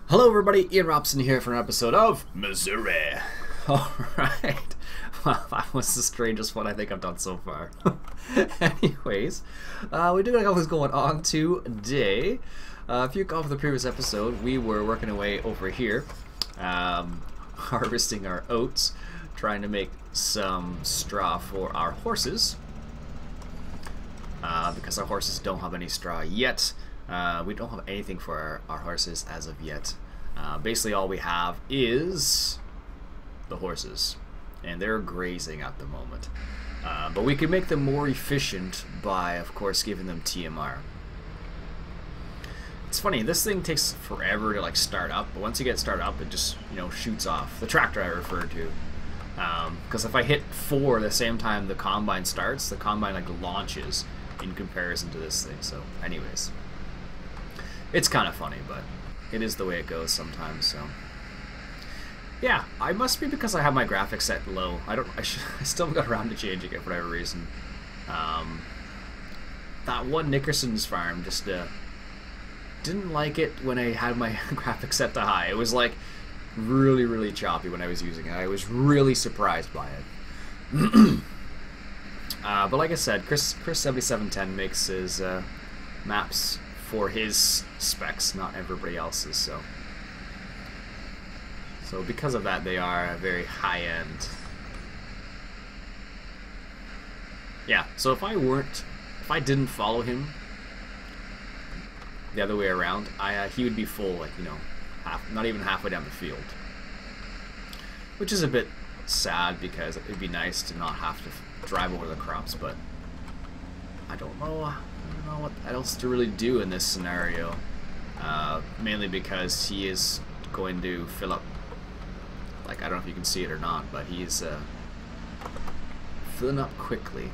Hello everybody, Ian Robson here for an episode of Missouri. Alright, well that was the strangest one I think I've done so far. Anyways, we do got what's going on today. If you recall from the previous episode, we were working away over here, harvesting our oats, trying to make some straw for our horses. Because our horses don't have any straw yet. We don't have anything for our horses as of yet. Basically all we have is the horses, and they're grazing at the moment. But we can make them more efficient by, of course, giving them TMR. It's funny, this thing takes forever to like start up, but once you get started up, it just, you know, shoots off. The tractor I referred to. Because if I hit 4 at the same time the combine starts, the combine like launches in comparison to this thing. So anyways, it's kind of funny, but it is the way it goes sometimes. So yeah, I must be because I have my graphics set low. I still haven't got around to changing it for whatever reason. That one Nickerson's farm just didn't like it when I had my graphics set to high. It was like really choppy when I was using it. I was really surprised by it. But like I said, Chris 7710 makes his maps for his specs, not everybody else's. So because of that, they are very high end. Yeah. So if I didn't follow him the other way around, he would be full, like, you know, not even halfway down the field, which is a bit sad because it'd be nice to not have to drive over the crops, but I don't know what else to really do in this scenario, mainly because he is going to fill up, like, I don't know if you can see it or not, but he's filling up quickly.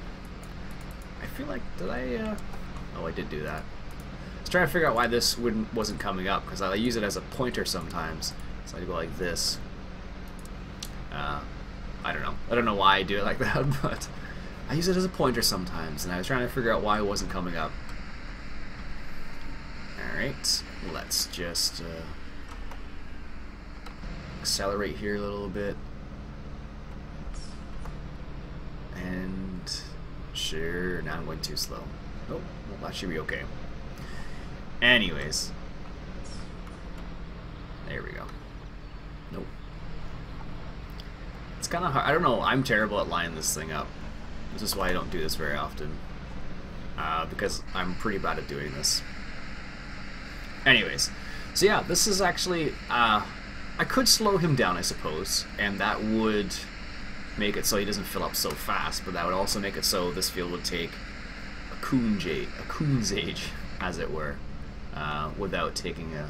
I feel like, oh, I did do that. I was trying to figure out why this wasn't coming up, because I use it as a pointer sometimes, so I go like this. I don't know why I do it like that, but I use it as a pointer sometimes, and I was trying to figure out why it wasn't coming up. Alright, let's just accelerate here a little bit. And sure, now I'm going too slow. Nope, well, that should be okay. Anyways. There we go. Nope. It's kind of hard. I don't know, I'm terrible at lining this thing up. This is why I don't do this very often. Because I'm pretty bad at doing this. Anyways, so yeah, this is actually, I could slow him down, I suppose, and that would make it so he doesn't fill up so fast, but that would also make it so this field would take a coon's age, as it were, without taking well,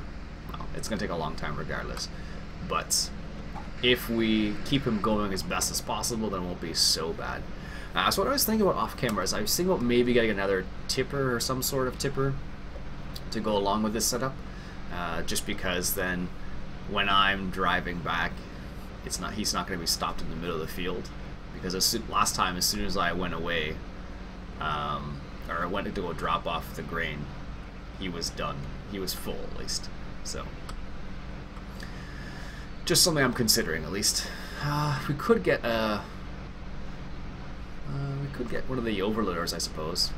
it's going to take a long time regardless. But if we keep him going as best as possible, then it won't be so bad. So what I was thinking about off camera is I was thinking about maybe getting another tipper or some sort of tipper to go along with this setup, just because then when I'm driving back, he's not going to be stopped in the middle of the field, because last time, as soon as I went away, or I went to go drop off the grain, he was done. He was full, at least. So just something I'm considering, at least. We could get one of the overloaders, I suppose.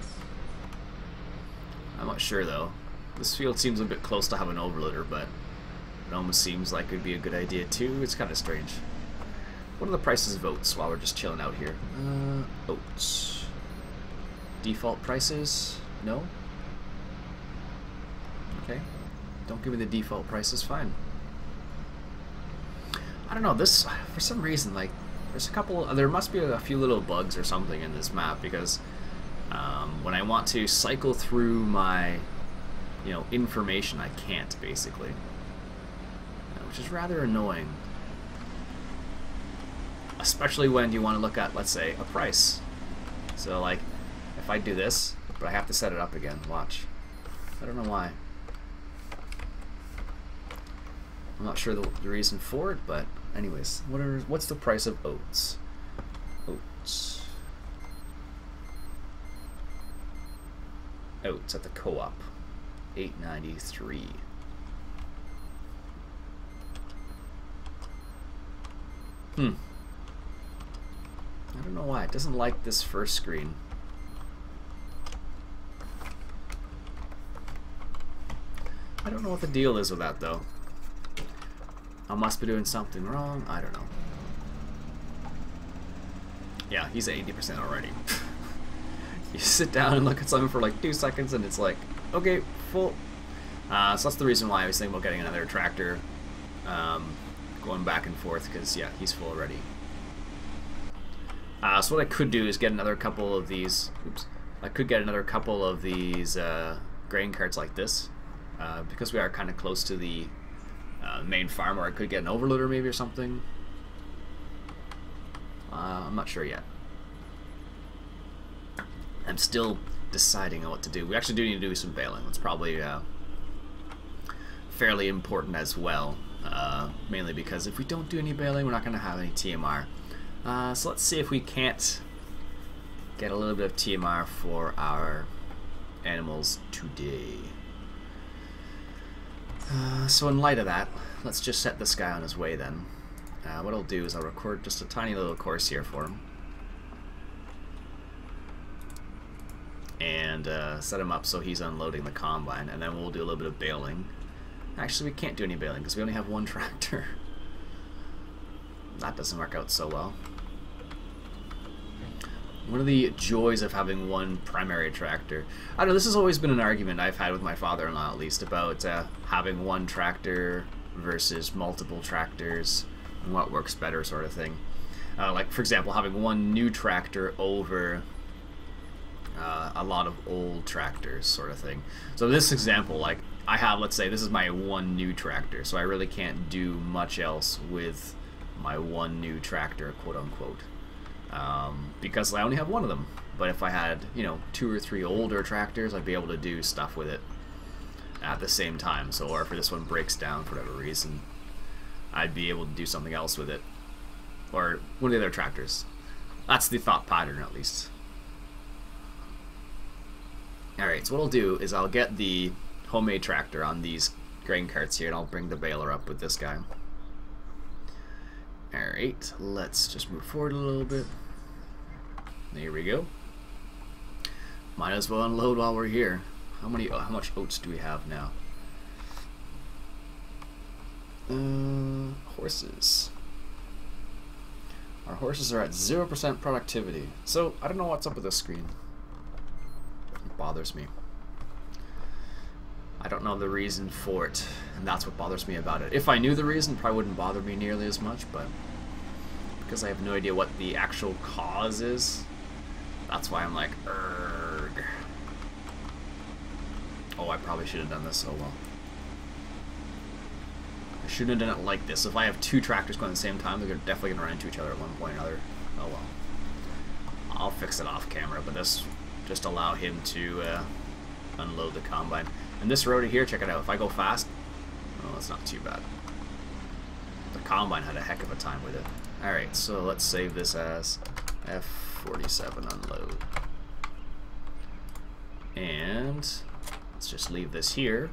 I'm not sure though. This field seems a bit close to have an overloader, but it almost seems like it'd be a good idea too. It's kind of strange. What are the prices of oats while we're just chilling out here? Oats. Default prices? No? Okay. Don't give me the default prices, fine. I don't know, this, for some reason, like, there must be a few little bugs or something in this map, because when I want to cycle through my, you know, information, I can't, basically. Which is rather annoying. Especially when you want to look at, let's say, a price. So, like, if I do this, but I have to set it up again, watch. I don't know why. I'm not sure the reason for it, but anyways, what's the price of oats? Oats at the co-op, $8.93. I don't know why. It doesn't like this first screen. I don't know what the deal is with that, though. I must be doing something wrong. I don't know. Yeah, he's at 80% already. You sit down and look at something for like 2 seconds and it's like, okay, full. So that's the reason why I was thinking about getting another tractor. Going back and forth, because yeah, he's full already. So what I could do is get another couple of these. Oops. I could get another couple of these grain carts like this, because we are kind of close to the main farm, or I could get an overloader maybe or something. I'm not sure yet. I'm still deciding on what to do. We actually do need to do some baling. It's probably fairly important as well, mainly because if we don't do any baling, we're not going to have any TMR. So let's see if we can't get a little bit of TMR for our animals today. So in light of that, let's just set this guy on his way then. What I'll do is I'll record just a tiny little course here for him. And set him up so he's unloading the combine, and then we'll do a little bit of baling. Actually, we can't do any baling because we only have one tractor. That doesn't work out so well. One of the joys of having one primary tractor, I don't know, this has always been an argument I've had with my father-in-law at least about having one tractor versus multiple tractors and what works better sort of thing. Like, for example, having one new tractor over a lot of old tractors sort of thing. So this example, like, I have, let's say, this is my one new tractor, so I really can't do much else with my one new tractor, quote-unquote. Because I only have one of them. But if I had, you know, 2 or 3 older tractors, I'd be able to do stuff with it at the same time. So, or if this one breaks down for whatever reason, I'd be able to do something else with it. Or one of the other tractors. That's the thought pattern, at least. Alright, so what I'll do is I'll get the homemade tractor on these grain carts here, and I'll bring the baler up with this guy. Alright, let's just move forward a little bit. There we go. Might as well unload while we're here. How much oats do we have now? Horses. Our horses are at 0% productivity. So, I don't know what's up with this screen. It bothers me. I don't know the reason for it, and that's what bothers me about it. If I knew the reason, it probably wouldn't bother me nearly as much, but because I have no idea what the actual cause is, that's why I'm like, Arggh. Oh, I probably should have done this. Oh well. I shouldn't have done it like this. If I have 2 tractors going at the same time, they're definitely going to run into each other at one point or another. Oh well. I'll fix it off camera, but this just allow him to unload the combine. And this road here, check it out. If I go fast, oh, it's not too bad. The combine had a heck of a time with it. Alright, so let's save this as F47 unload. And let's just leave this here.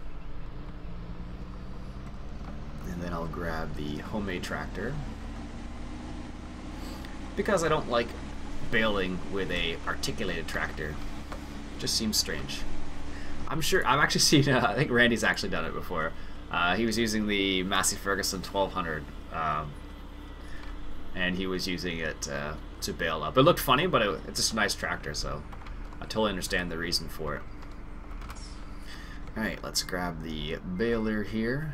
And then I'll grab the homemade tractor. Because I don't like baling with a articulated tractor. It just seems strange. I'm sure, I've actually seen, I think Randy's actually done it before. He was using the Massey Ferguson 1200, and he was using it to bale up. It looked funny, but it's just a nice tractor, so I totally understand the reason for it. Alright, let's grab the baler here.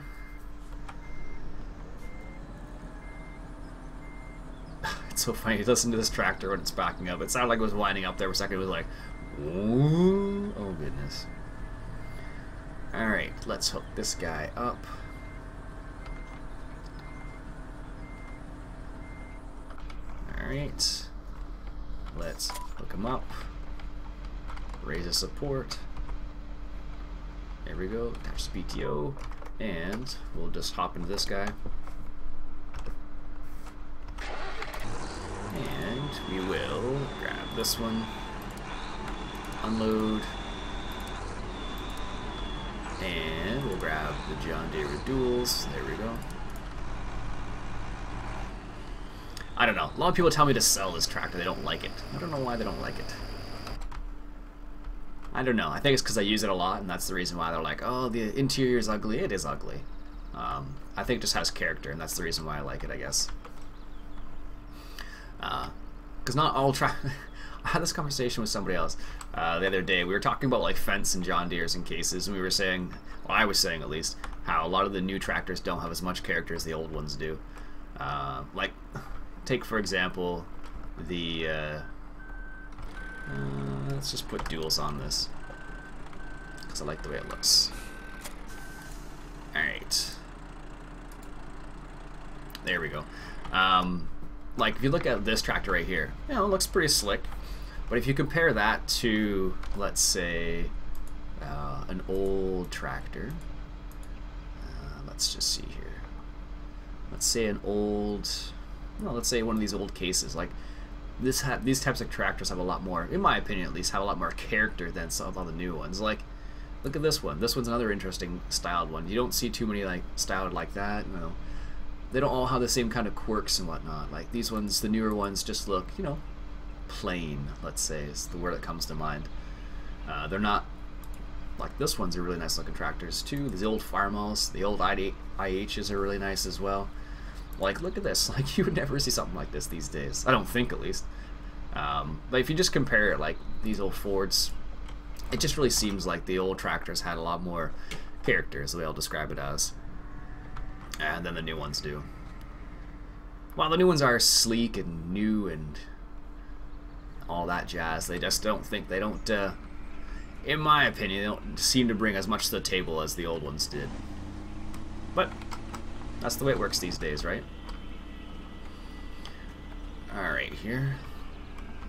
It's so funny, listen to this tractor when it's backing up. It sounded like it was winding up there for a second. It was like, ooh, oh goodness. Alright, let's hook this guy up. Alright, let's hook him up. Raise a support. There we go, attach the PTO, and we'll just hop into this guy. And we will grab this one, unload, and we'll grab the John Deere duals. There we go. I don't know. A lot of people tell me to sell this tractor. They don't like it. I don't know why they don't like it. I don't know. I think it's because I use it a lot, and that's the reason why they're like, oh, the interior is ugly. It is ugly. I think it just has character, and that's the reason why I like it, I guess. Because not all I had this conversation with somebody else the other day. We were talking about like fence and John Deeres and cases, and we were saying, well, I was saying at least, how a lot of the new tractors don't have as much character as the old ones do. Like, take for example the let's just put duals on this because I like the way it looks. Alright, there we go. Like if you look at this tractor right here, you know, it looks pretty slick, but if you compare that to, let's say, an old tractor, let's just see here, let's say an old, no, let's say one of these old cases, like these types of tractors have a lot more, in my opinion at least, have a lot more character than some of the new ones. Like, look at this one. This one's another interesting styled one. You don't see too many like styled like that, you know. They don't all have the same kind of quirks and whatnot. Like these ones, the newer ones, just look, you know, plain, let's say, is the word that comes to mind. They're not, like this one's a really nice looking tractors too. These old farmhouse, the old IHs are really nice as well. Like, look at this. Like, you would never see something like this these days. I don't think, at least. But if you just compare it, like, these old Fords, it just really seems like the old tractors had a lot more character, is the way I'll describe it as. And then the new ones do. While the new ones are sleek and new and all that jazz, they just don't think, they don't, in my opinion, they don't seem to bring as much to the table as the old ones did. But that's the way it works these days, right? Alright, here.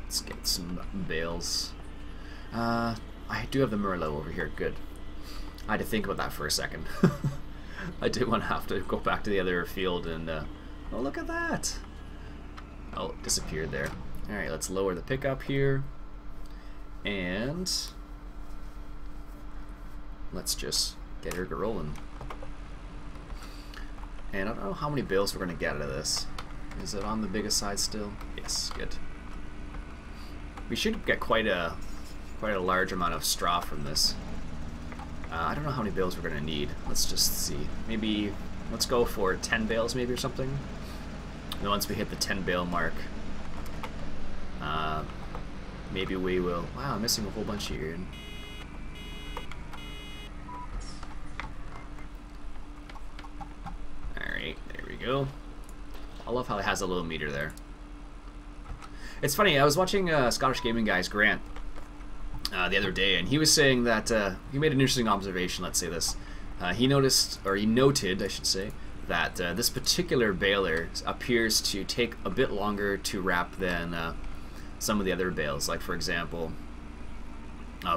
Let's get some bales. I do have the Merlot over here. Good. I had to think about that for a second. I did want to have to go back to the other field and... oh, look at that! Oh, it disappeared there. Alright, let's lower the pickup here. And... let's just get her rolling. And I don't know how many bales we're going to get out of this. Is it on the biggest side still? Yes, good. We should get quite a large amount of straw from this. I don't know how many bales we're going to need. Let's just see. Maybe, let's go for 10 bales maybe or something. And once we hit the 10 bale mark, maybe we will... Wow, I'm missing a whole bunch here. Go. I love how it has a little meter there. It's funny, I was watching Scottish Gaming Guy's Grant the other day, and he was saying that he made an interesting observation, let's say this. He noticed, or he noted, I should say, that this particular baler appears to take a bit longer to wrap than some of the other bales, like for example,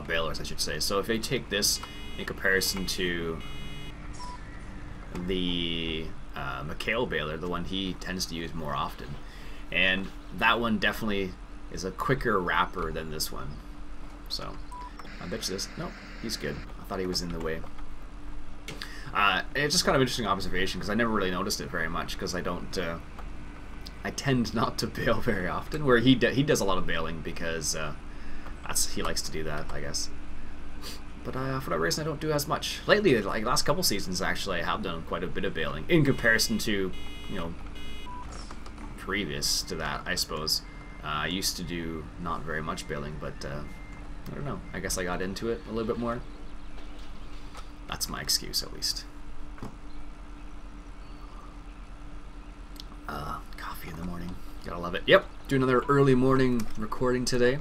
balers I should say. So if you take this in comparison to the McHale baler, the one he tends to use more often, and that one definitely is a quicker wrapper than this one. So I bet you this, nope, he's good. I thought he was in the way. It's just kind of interesting observation because I never really noticed it very much because I don't I tend not to bale very often, where he does a lot of baling because he likes to do that, I guess. But for that reason, I don't do as much. Lately, like last couple seasons, actually, I have done quite a bit of baling in comparison to, you know, previous to that, I suppose. I used to do not very much baling, but I don't know. I guess I got into it a little bit more. That's my excuse, at least. Coffee in the morning. Gotta love it. Yep, do another early morning recording today.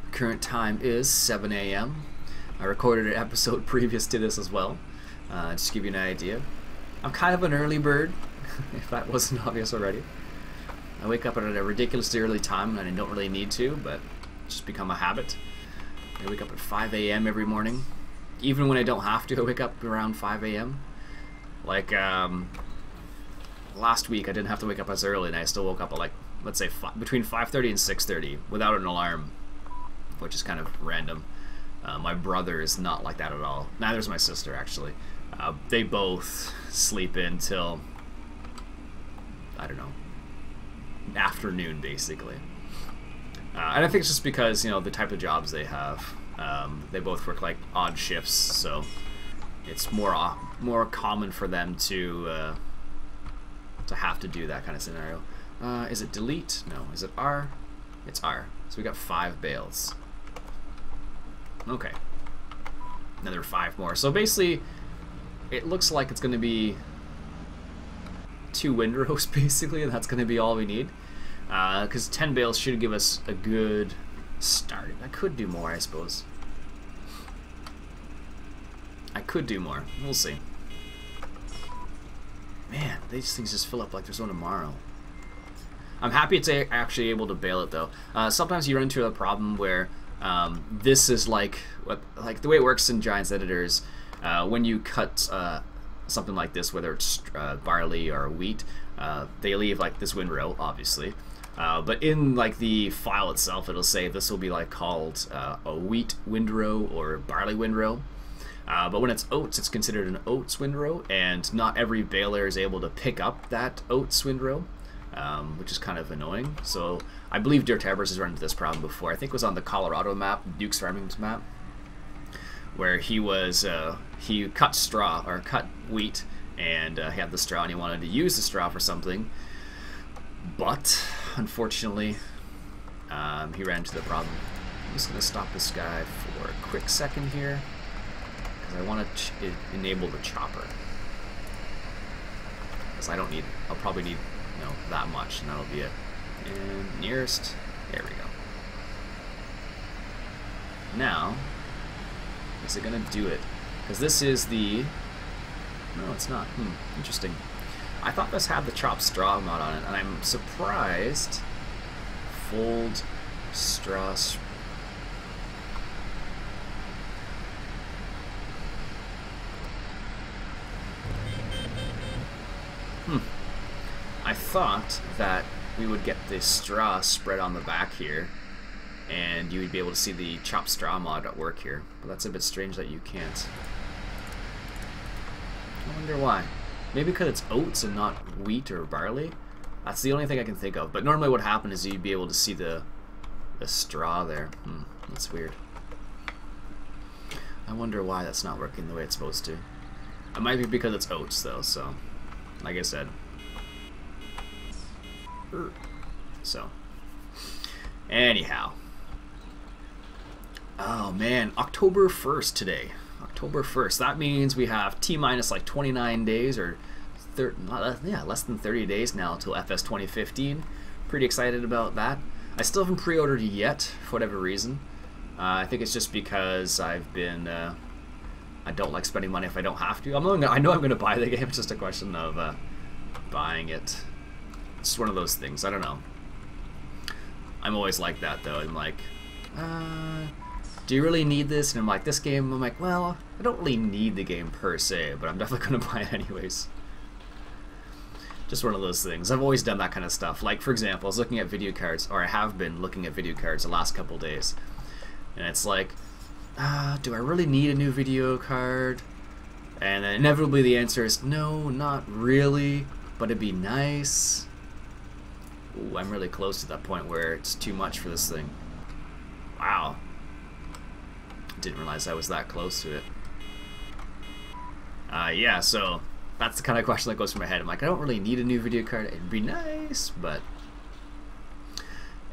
The current time is 7 a.m. I recorded an episode previous to this as well, just to give you an idea. I'm kind of an early bird, if that wasn't obvious already. I wake up at a ridiculously early time, and I don't really need to, but it's just become a habit. I wake up at 5 a.m. every morning. Even when I don't have to, I wake up around 5 a.m. Like, last week I didn't have to wake up as early, and I still woke up at, like, let's say between 5:30 and 6:30 without an alarm, which is kind of random. My brother is not like that at all. Neither is my sister, actually. They both sleep in till, I don't know, afternoon, basically. And I think it's just because, you know, the type of jobs they have. They both work like odd shifts, so it's more common for them to have to do that kind of scenario. Is it delete? No. Is it R? It's R. So we got 5 bales. Okay. Another 5 more. So basically, it looks like it's going to be 2 windrows, basically, and that's going to be all we need. Because 10 bales should give us a good start. I could do more, I suppose. I could do more. We'll see. Man, these things just fill up like there's no tomorrow. I'm happy it's actually able to bale it, though. Sometimes you run into a problem where this is like the way it works in Giants editors. When you cut something like this, whether it's barley or wheat, they leave like this windrow, obviously. But in like the file itself, it'll say this will be like called a wheat windrow or barley windrow. But when it's oats, it's considered an oats windrow, and not every baler is able to pick up that oats windrow, which is kind of annoying. So I believe Dirt Tibers has run into this problem before. I think it was on the Colorado map, Duke's Farming's map, where he cut straw or cut wheat, and he had the straw and he wanted to use the straw for something, but unfortunately he ran into the problem. I'm just going to stop this guy for a quick second here because I want to enable the chopper, because I'll probably need, you know, that much, and that'll be it. And nearest, there we go. Now, is it going to do it? Because this is the... No, it's not. Interesting. I thought this had the chopped straw mod on it, and I'm surprised. Fold straw... I thought that we would get the straw spread on the back here, and you would be able to see the chopped straw mod at work here. But that's a bit strange that you can't. I wonder why. Maybe because it's oats and not wheat or barley? That's the only thing I can think of. But normally what happened is you'd be able to see the straw there. That's weird. I wonder why that's not working the way it's supposed to. It might be because it's oats though, so like I said. So anyhow. Oh man, October 1st today. October 1st. That means we have T-minus like 29 days or less than 30 days now until FS 2015. Pretty excited about that. I still haven't pre-ordered yet for whatever reason. I think it's just because I've been I don't like spending money if I don't have to. I know I'm going to buy the game. It's just a question of buying it. It's one of those things. I don't know. I'm always like that though. I'm like, do you really need this? And I'm like, this game, I'm like, well, I don't really need the game per se, but I'm definitely going to buy it anyways. Just one of those things. I've always done that kind of stuff. Like, for example, I was looking at video cards, or I have been looking at video cards the last couple days. And it's like, do I really need a new video card? And then inevitably the answer is, no, not really, but it'd be nice. Ooh, I'm really close to that point where it's too much for this thing. Wow. Didn't realize I was that close to it. Yeah, so that's the kind of question that goes through my head. I'm like, I don't really need a new video card. It'd be nice, but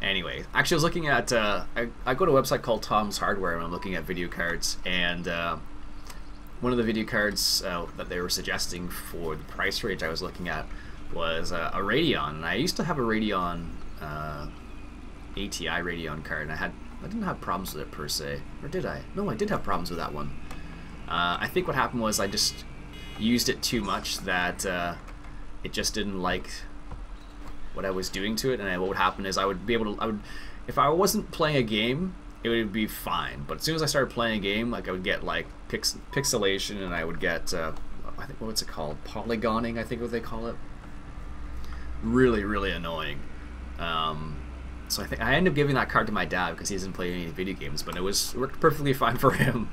anyway. Actually, I was looking at I go to a website called Tom's Hardware and I'm looking at video cards, and one of the video cards that they were suggesting for the price range I was looking at was a Radeon. And I used to have a Radeon ATI Radeon card, and I didn't have problems with it per se, or did I? No, I did have problems with that one. I think what happened was I just used it too much, that it just didn't like what I was doing to it, and what would happen is I would be able to, if I wasn't playing a game, it would be fine, but as soon as I started playing a game, like I would get like pixelation, and I would get, I think, what's it called? Polygoning, I think what they call it. Really, really annoying. So I think I ended up giving that card to my dad because he doesn't play any video games, but it worked perfectly fine for him.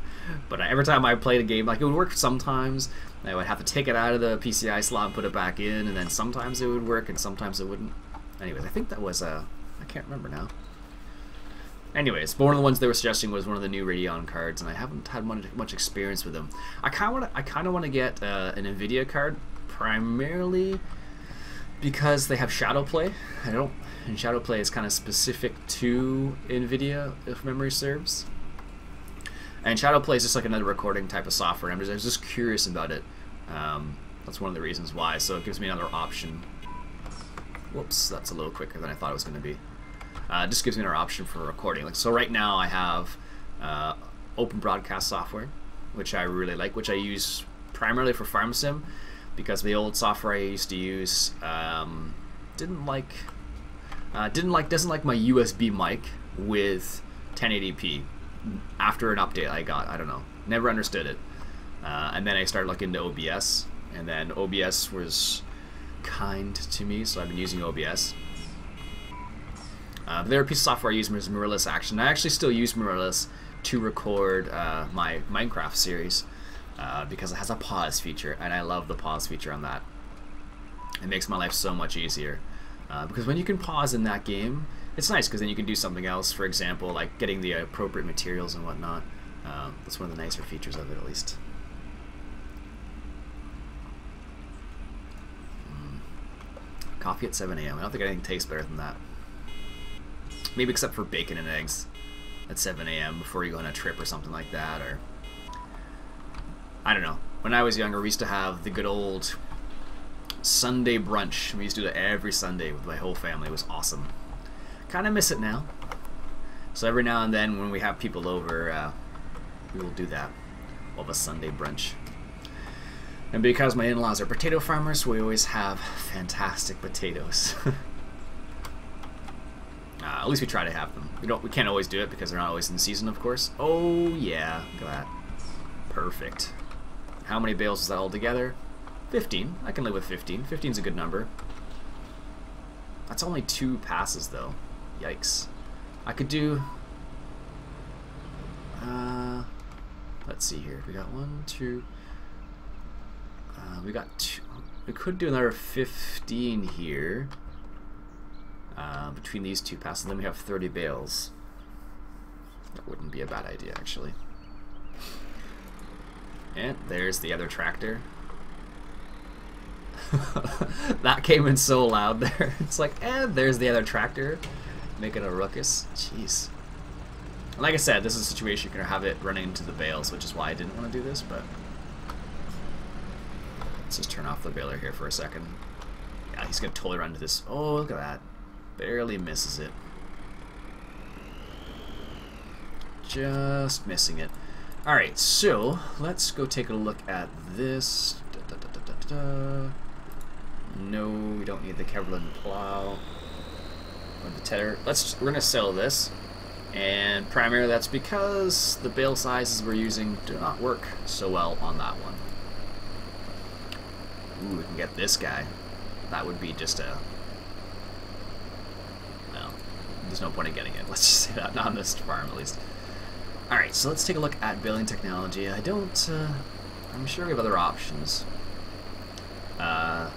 But every time I played a game, like, it would work sometimes. I would have to take it out of the PCI slot and put it back in, and then sometimes it would work and sometimes it wouldn't. Anyways, I think that was I can't remember now. Anyways, but one of the ones they were suggesting was one of the new Radeon cards, and I haven't had much experience with them. I kind of want to get an Nvidia card, primarily because they have Shadow Play. And Shadow Play is kind of specific to Nvidia, if memory serves. And Shadow Play is just like another recording type of software. I was just curious about it. That's one of the reasons why. So it gives me another option. Whoops, that's a little quicker than I thought it was going to be. It just gives me another option for recording. Like, so right now I have open broadcast software, which I really like, which I use primarily for farm sim, because the old software I used to use doesn't like my USB mic with 1080p. After an update I got, I don't know, never understood it, and then I started looking into OBS, and then OBS was kind to me, so I've been using OBS. The other piece of software I use is Mirrorless Action. I actually still use Mirrorless to record my Minecraft series because it has a pause feature, and I love the pause feature on that. It makes my life so much easier because when you can pause in that game, it's nice because then you can do something else. For example, like getting the appropriate materials and whatnot. That's one of the nicer features of it, at least. Coffee at 7 a.m. I don't think anything tastes better than that. Maybe except for bacon and eggs at 7 a.m. before you go on a trip or something like that, or I don't know. When I was younger, we used to have the good old Sunday brunch. We used to do it every Sunday with my whole family. It was awesome. Kind of miss it now. So every now and then when we have people over, we will do that. We'll have a Sunday brunch. And because my in-laws are potato farmers, we always have fantastic potatoes. At least we try to have them. We can't always do it because they're not always in season, of course. Oh yeah, look at that. Perfect. How many bales is that all together? 15. I can live with 15. 15's a good number. That's only 2 passes though. Yikes. I could do... let's see here. We got 1, 2... we got 2... We could do another 15 here. Between these 2 passes, then we have 30 bales. That wouldn't be a bad idea, actually. And there's the other tractor. That came in so loud there. It's like, and there's the other tractor, making a ruckus. Jeez. And like I said, this is a situation you're gonna have it running into the bales, which is why I didn't want to do this. But let's just turn off the baler here for a second. Yeah, he's gonna totally run into this. Oh, look at that. Barely misses it. Just missing it. Alright, so let's go take a look at this. No, we don't need the Kevlar plow or the tedder. We're gonna sell this, and primarily that's because the bale sizes we're using do not work so well on that one. Ooh, we can get this guy. That would be just a... well, there's no point in getting it. Let's just say that, not on this farm at least. Alright, so let's take a look at baling technology. I'm sure we have other options. I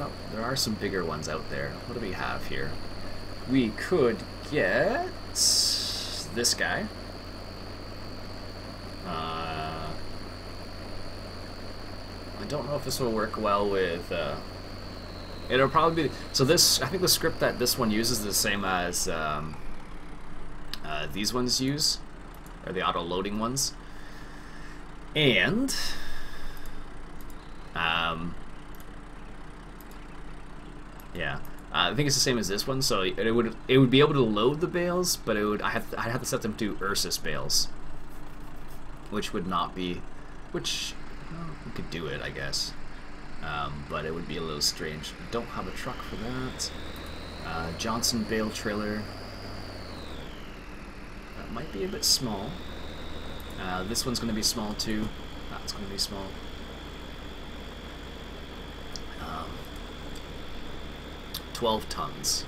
thought there are some bigger ones out there. What do we have here? We could get this guy. I don't know if this will work well with... it'll probably be... So this, I think the script that this one uses is the same as these ones use. Or the auto-loading ones. And... yeah. I think it's the same as this one, so it would be able to load the bales, but I'd have to set them to Ursus bales. Which would not be... which... well, we could do it, I guess. But it would be a little strange. We don't have a truck for that. Johnson bale trailer. That might be a bit small. This one's going to be small too. That's going to be small. 12 tons.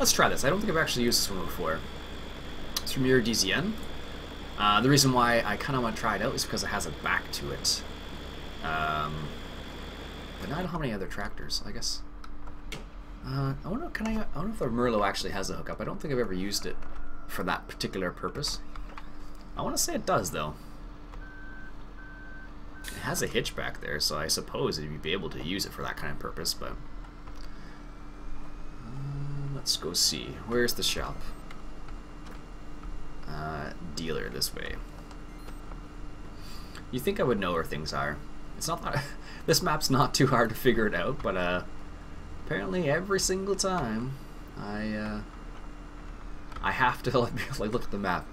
Let's try this. I don't think I've actually used this one before. It's from Argggh DZN. The reason why I kind of want to try it out is because it has a back to it. But now I don't have any other tractors, I guess. I wonder, I wonder if the Merlot actually has a hookup. I don't think I've ever used it for that particular purpose. I want to say it does, though. It has a hitch back there, so I suppose you'd be able to use it for that kind of purpose, but... let's go see. Where's the shop? Dealer this way. You think I would know where things are. It's not that... this map's not too hard to figure it out, but apparently every single time I have to like look at the map.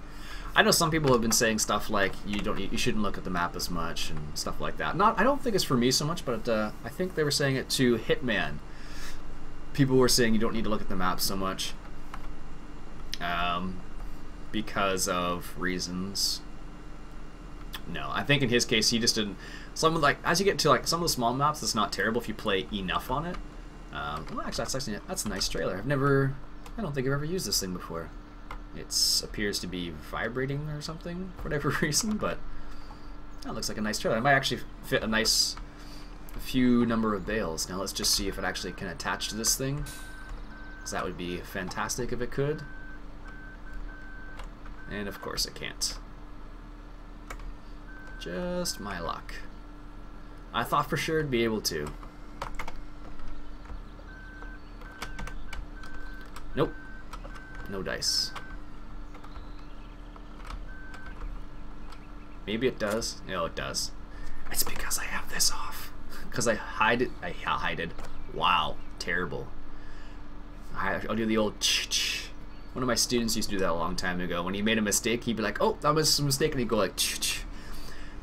I know some people have been saying stuff like you shouldn't look at the map as much and stuff like that. I don't think it's for me so much, but I think they were saying it to Hitman. People were saying you don't need to look at the map so much because of reasons. No, I think in his case he just didn't. Some like as you get to like some of the small maps, it's not terrible if you play enough on it. Well, actually, that's a nice trailer. I don't think I've ever used this thing before. It appears to be vibrating or something for whatever reason, but that looks like a nice trailer. It might actually fit a few number of bales. Now let's just see if it actually can attach to this thing, because that would be fantastic if it could. And of course it can't. Just my luck. I thought for sure it'd be able to. Nope. No dice. Maybe it does. No, it does. It's because I have this off. Because I hide it. I hide it. Wow. Terrible. I'll do the old ch-ch. One of my students used to do that a long time ago. When he made a mistake, he'd be like, oh, that was a mistake. And he'd go like ch-ch.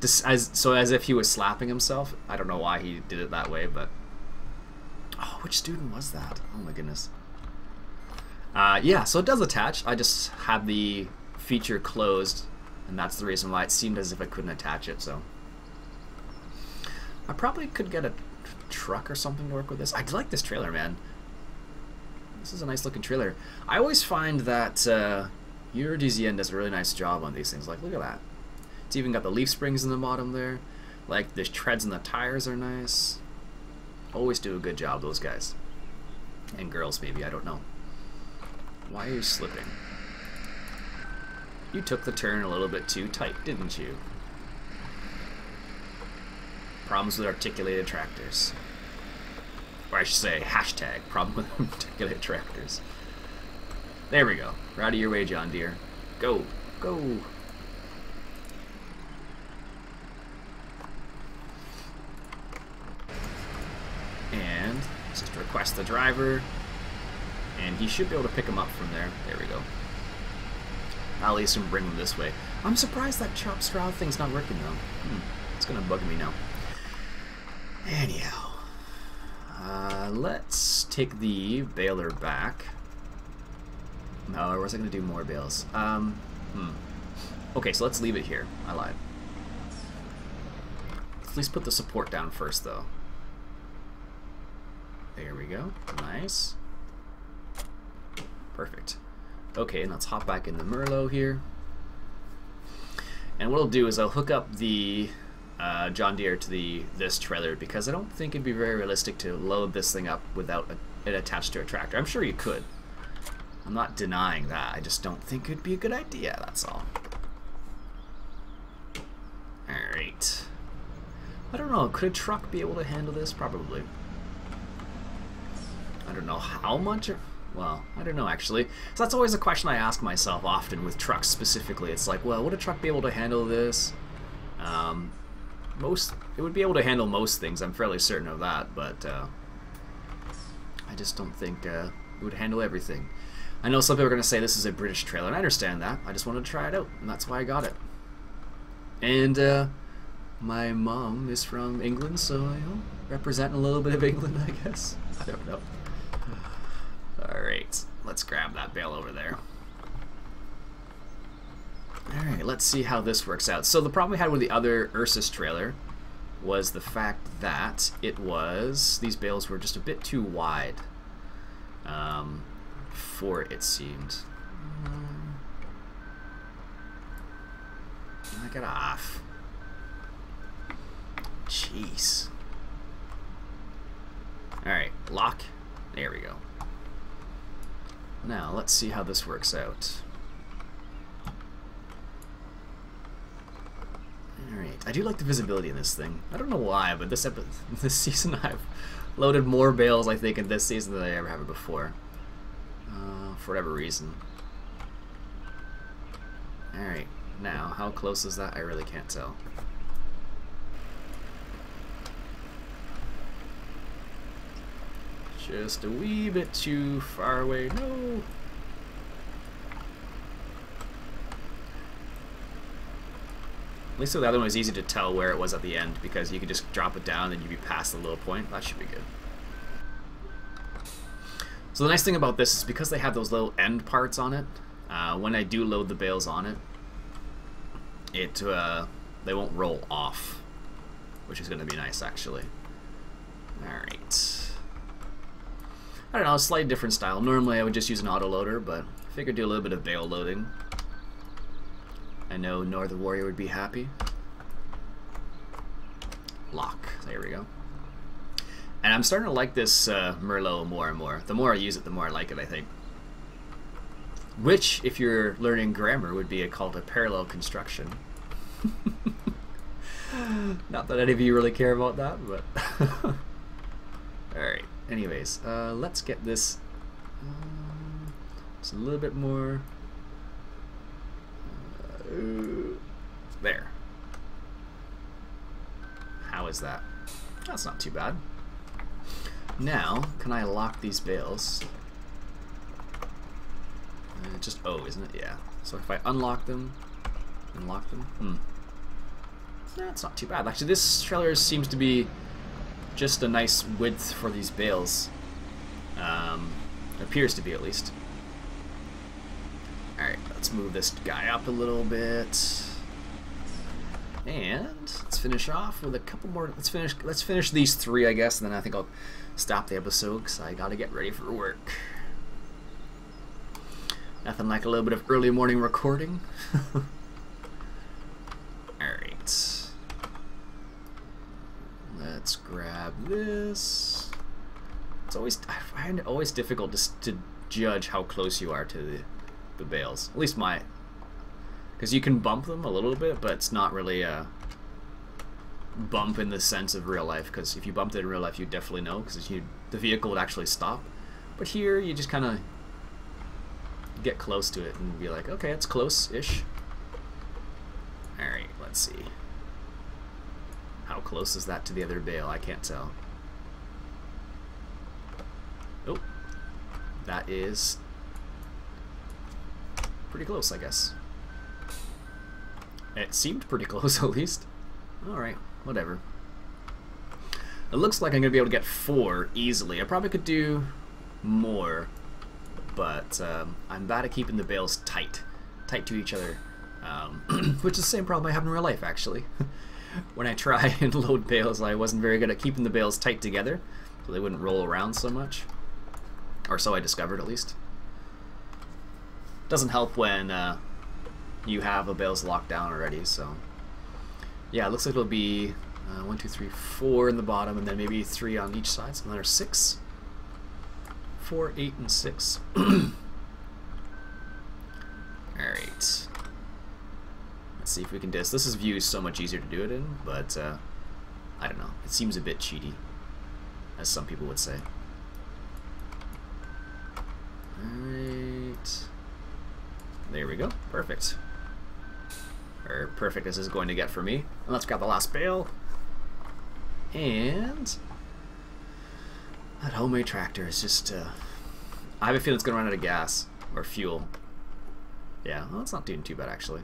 So as if he was slapping himself. I don't know why he did it that way, but... oh, which student was that? Oh my goodness. Yeah, so it does attach. I just had the feature closed, and that's the reason why it seemed as if I couldn't attach it, so... I probably could get a truck or something to work with this. I like this trailer, man. This is a nice looking trailer. I always find that Iain does a really nice job on these things. Like, look at that. It's even got the leaf springs in the bottom there. Like, the treads and the tires are nice. Always do a good job, those guys. And girls, maybe, I don't know. Why are you slipping? You took the turn a little bit too tight, didn't you? Problems with articulated tractors. Or I should say, hashtag, problem with articulated tractors. There we go. We're out of your way, John Deere. Go. Go. And just request the driver. And he should be able to pick him up from there. There we go. I'll at least bring him this way. I'm surprised that chop straw thing's not working though. It's gonna bug me now. Anyhow, let's take the baler back. No, or was I gonna do more bales? Okay, so let's leave it here. I lied. Let's at least put the support down first, though. There we go. Nice. Perfect. Okay, and let's hop back in the Merlot here. And what I'll do is I'll hook up the John Deere to this trailer, because I don't think it'd be very realistic to load this thing up without it attached to a tractor. I'm sure you could. I'm not denying that. I just don't think it'd be a good idea, that's all. Alright. I don't know, could a truck be able to handle this? Probably. I don't know how much... well, I don't know actually. So that's always a question I ask myself often with trucks specifically. It's like, well, would a truck be able to handle this? It would be able to handle most things, I'm fairly certain of that, but I just don't think it would handle everything. I know some people are going to say this is a British trailer, and I understand that. I just wanted to try it out, and that's why I got it. And my mom is from England, so, you know, representing a little bit of England, I guess. I don't know. Alright, let's grab that bale over there. Alright, let's see how this works out. So the problem we had with the other Ursus trailer was the fact that these bales were just a bit too wide for it seemed. Knock it off. Jeez. Alright, lock. There we go. Now, let's see how this works out. Alright, I do like the visibility in this thing. I don't know why, but this season I've loaded more bales, I think, in this season than I ever have before. For whatever reason. Alright, now, how close is that? I really can't tell. Just a wee bit too far away. No! At least with the other one, it was easy to tell where it was at the end because you could just drop it down and you'd be past the little point. That should be good. So the nice thing about this is because they have those little end parts on it, when I do load the bales on it, they won't roll off, which is going to be nice actually. Alright. I don't know, a slightly different style. Normally I would just use an autoloader, but I figured do a little bit of bale loading. I know Northern Warrior would be happy. Lock. There we go. And I'm starting to like this Merlot more and more. The more I use it, the more I like it, I think. Which, if you're learning grammar, would be called a parallel construction. Not that any of you really care about that, but... Alright. Anyways, let's get this just a little bit more. There. How is that? That's not too bad. Now, can I lock these bales? Just O, isn't it? Yeah. So if I unlock them and lock them, that's not too bad. Actually, this trailer seems to be just a nice width for these bales. Appears to be, at least. Alright, let's move this guy up a little bit. And let's finish off with a couple more. Let's finish these three, I guess, and then I think I'll stop the episode because I gotta get ready for work. Nothing like a little bit of early morning recording. Alright. Let's grab this. It's always, I find it always difficult to judge how close you are to the bales. At least because you can bump them a little bit, but it's not really a bump in the sense of real life, because if you bumped it in real life, you'd definitely know, because the vehicle would actually stop. But here, you just kind of get close to it and be like, okay, it's close-ish. Alright, let's see. How close is that to the other bale? I can't tell. Oh, that is pretty close, I guess. It seemed pretty close, at least. Alright, whatever. It looks like I'm going to be able to get 4 easily. I probably could do more, but I'm bad at keeping the bales tight to each other, which is the same problem I have in real life, actually. When I try and load bales, I wasn't very good at keeping the bales tight together, so they wouldn't roll around so much. Or so I discovered, at least. Doesn't help when you have a bales locked down already, so... Yeah, it looks like it'll be 1, 2, 3, 4 in the bottom, and then maybe 3 on each side, so there's 6. 4, 8, and 6. Alright. Let's see if we can do this. This is view so much easier to do it in, but I don't know. It seems a bit cheaty, as some people would say. Alright. There we go. Perfect. Or perfect as is going to get for me. And let's grab the last bale. And that homemade tractor is just I have a feeling it's gonna run out of gas or fuel. Yeah, well, it's not doing too bad actually,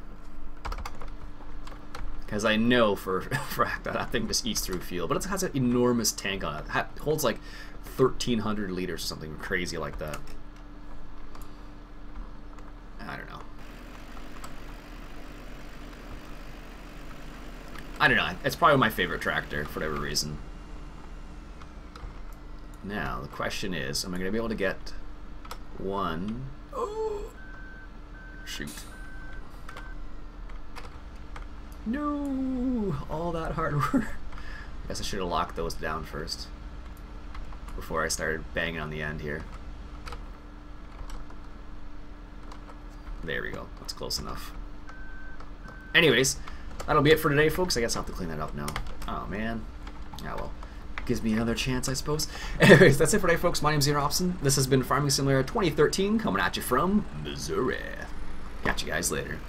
because I know for a fact that thing just eats through fuel. But it has an enormous tank on it. It holds like 1,300 liters or something crazy like that. I don't know. I don't know. It's probably my favorite tractor for whatever reason. Now, the question is, am I going to be able to get one? Oh! Shoot. No! All that hard work. I guess I should have locked those down first before I started banging on the end here. There we go. That's close enough. Anyways, that'll be it for today, folks. I guess I'll have to clean that up now. Oh, man. Yeah, well. Gives me another chance, I suppose. Anyways, that's it for today, folks. My name's Iain Robson. This has been Farming Simulator 2013, coming at you from Missouri. Catch you guys later.